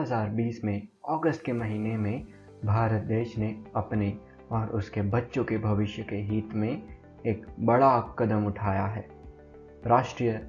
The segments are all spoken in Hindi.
2020 में अगस्त के महीने में भारत देश ने अपने और उसके बच्चों के भविष्य के हित में एक बड़ा कदम उठाया है। राष्ट्रीय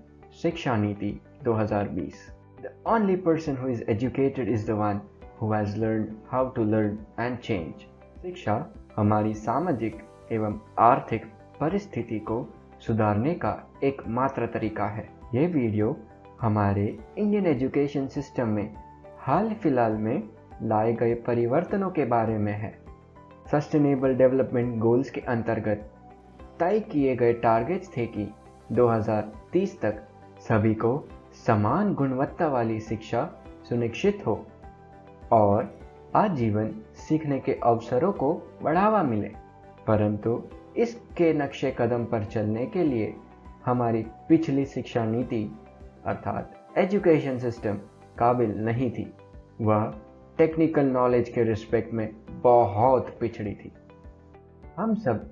शिक्षा नीति 2020। The only person who is educated is the one who has learned how to learn and change. शिक्षा हमारी सामाजिक एवं आर्थिक परिस्थिति को सुधारने का एकमात्र तरीका है। ये वीडियो हमारे इंडियन एजुकेशन सिस्टम में हाल फिलहाल में लाए गए परिवर्तनों के बारे में है। सस्टेनेबल डेवलपमेंट गोल्स के अंतर्गत तय किए गए टारगेट्स थे कि 2030 तक सभी को समान गुणवत्ता वाली शिक्षा सुनिश्चित हो और आजीवन सीखने के अवसरों को बढ़ावा मिले। परंतु इसके नक्शे कदम पर चलने के लिए हमारी पिछली शिक्षा नीति अर्थात एजुकेशन सिस्टम काबिल नहीं थी। वह टेक्निकल नॉलेज के रिस्पेक्ट में बहुत पिछड़ी थी। हम सब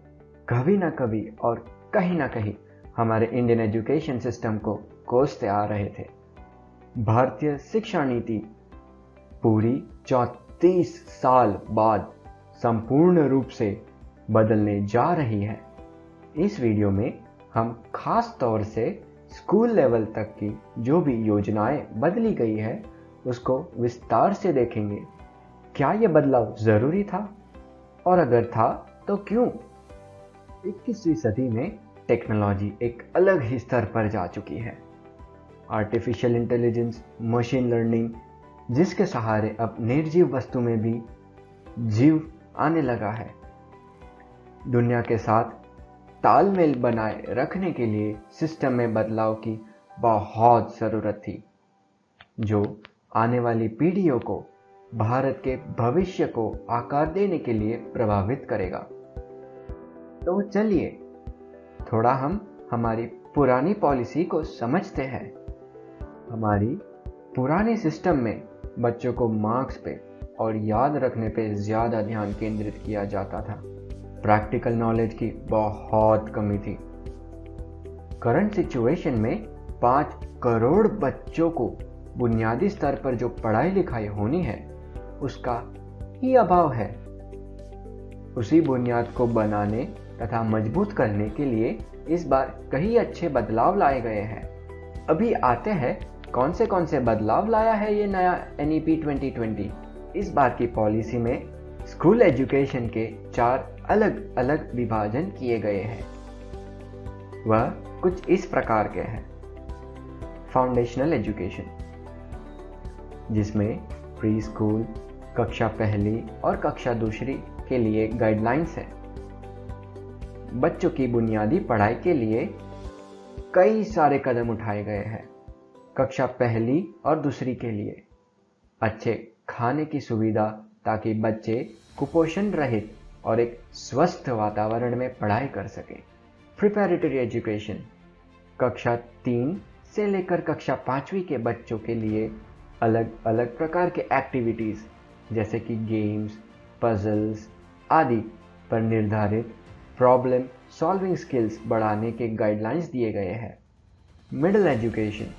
कभी ना कभी और कहीं ना कहीं हमारे इंडियन एजुकेशन सिस्टम को कोसते आ रहे थे। भारतीय शिक्षा नीति पूरी 34 साल बाद संपूर्ण रूप से बदलने जा रही है। इस वीडियो में हम खास तौर से स्कूल लेवल तक की जो भी योजनाएं बदली गई है उसको विस्तार से देखेंगे। क्या यह बदलाव जरूरी था और अगर था तो क्यों? 21वीं सदी में टेक्नोलॉजी एक अलग ही स्तर पर जा चुकी है। आर्टिफिशियल इंटेलिजेंस, मशीन लर्निंग, जिसके सहारे अब निर्जीव वस्तु में भी जीव आने लगा है। दुनिया के साथ तालमेल बनाए रखने के लिए सिस्टम में बदलाव की बहुत ज़रूरत थी, जो आने वाली पीढ़ियों को भारत के भविष्य को आकार देने के लिए प्रभावित करेगा। तो चलिए थोड़ा हम हमारी पुरानी पॉलिसी को समझते हैं। हमारी पुराने सिस्टम में बच्चों को मार्क्स पे और याद रखने पे ज़्यादा ध्यान केंद्रित किया जाता था। प्रैक्टिकल नॉलेज की बहुत कमी थी। करंट सिचुएशन में 5 करोड़ बच्चों को बुनियादी स्तर पर जो पढ़ाई लिखाई होनी है उसका ही अभाव है। उसी बुनियाद को बनाने तथा मजबूत करने के लिए इस बार कई अच्छे बदलाव लाए गए हैं। अभी आते हैं कौन से बदलाव लाया है ये नया NEP 2020। इस बार की पॉलिसी में स्कूल एजुकेशन के 4 अलग अलग विभाजन किए गए हैं। वह कुछ इस प्रकार के हैं। फाउंडेशनल एजुकेशन, जिसमें प्री स्कूल, कक्षा पहली और कक्षा दूसरी के लिए गाइडलाइंस है। बच्चों की बुनियादी पढ़ाई के लिए कई सारे कदम उठाए गए हैं। कक्षा पहली और दूसरी के लिए अच्छे खाने की सुविधा, ताकि बच्चे कुपोषण रहित और एक स्वस्थ वातावरण में पढ़ाई कर सकें। प्रिपैरेटरी एजुकेशन, कक्षा 3 से लेकर कक्षा 5वीं के बच्चों के लिए अलग अलग प्रकार के एक्टिविटीज़ जैसे कि गेम्स, पजल्स आदि पर निर्धारित प्रॉब्लम सॉल्विंग स्किल्स बढ़ाने के गाइडलाइंस दिए गए हैं। मिडिल एजुकेशन,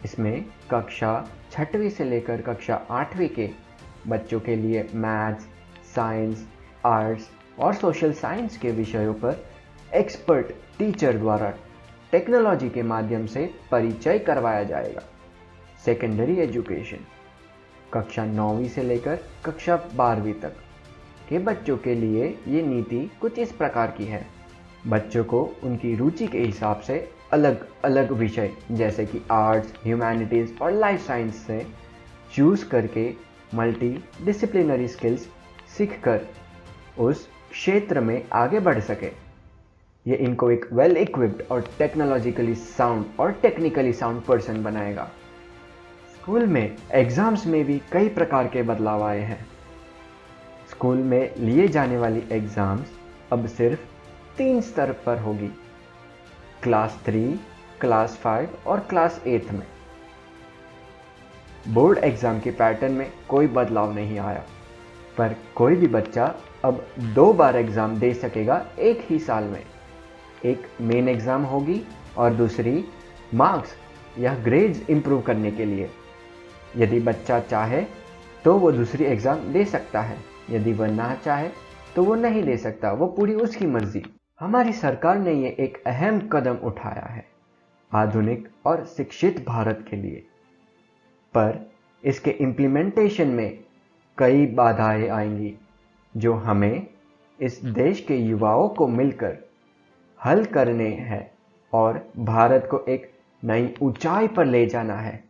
इसमें कक्षा 6वीं से लेकर कक्षा 8वीं के बच्चों के लिए मैथ्स, साइंस, आर्ट्स और सोशल साइंस के विषयों पर एक्सपर्ट टीचर द्वारा टेक्नोलॉजी के माध्यम से परिचय करवाया जाएगा। सेकेंडरी एजुकेशन, कक्षा 9वीं से लेकर कक्षा 12वीं तक के बच्चों के लिए ये नीति कुछ इस प्रकार की है। बच्चों को उनकी रुचि के हिसाब से अलग अलग विषय जैसे कि आर्ट्स, ह्यूमैनिटीज़ और लाइफ साइंस से चूज़ करके मल्टी डिसिप्लिनरी स्किल्स सीखकर उस क्षेत्र में आगे बढ़ सके। ये इनको एक वेल इक्विप्ड और टेक्नोलॉजिकली साउंड और टेक्निकली साउंड पर्सन बनाएगा। स्कूल में एग्ज़ाम्स में भी कई प्रकार के बदलाव आए हैं। स्कूल में लिए जाने वाली एग्ज़ाम्स अब सिर्फ 3 स्तर पर होगी, क्लास 3, क्लास 5 और क्लास 8 में। बोर्ड एग्ज़ाम के पैटर्न में कोई बदलाव नहीं आया, पर कोई भी बच्चा अब 2 बार एग्ज़ाम दे सकेगा एक ही साल में। एक मेन एग्ज़ाम होगी और दूसरी मार्क्स या ग्रेड्स इंप्रूव करने के लिए। यदि बच्चा चाहे तो वो दूसरी एग्ज़ाम दे सकता है, यदि वह ना चाहे तो वो नहीं ले सकता, वो पूरी उसकी मर्जी। हमारी सरकार ने ये एक अहम कदम उठाया है आधुनिक और शिक्षित भारत के लिए, पर इसके इम्प्लीमेंटेशन में कई बाधाएं आएंगी जो हमें इस देश के युवाओं को मिलकर हल करने हैं और भारत को एक नई ऊंचाई पर ले जाना है।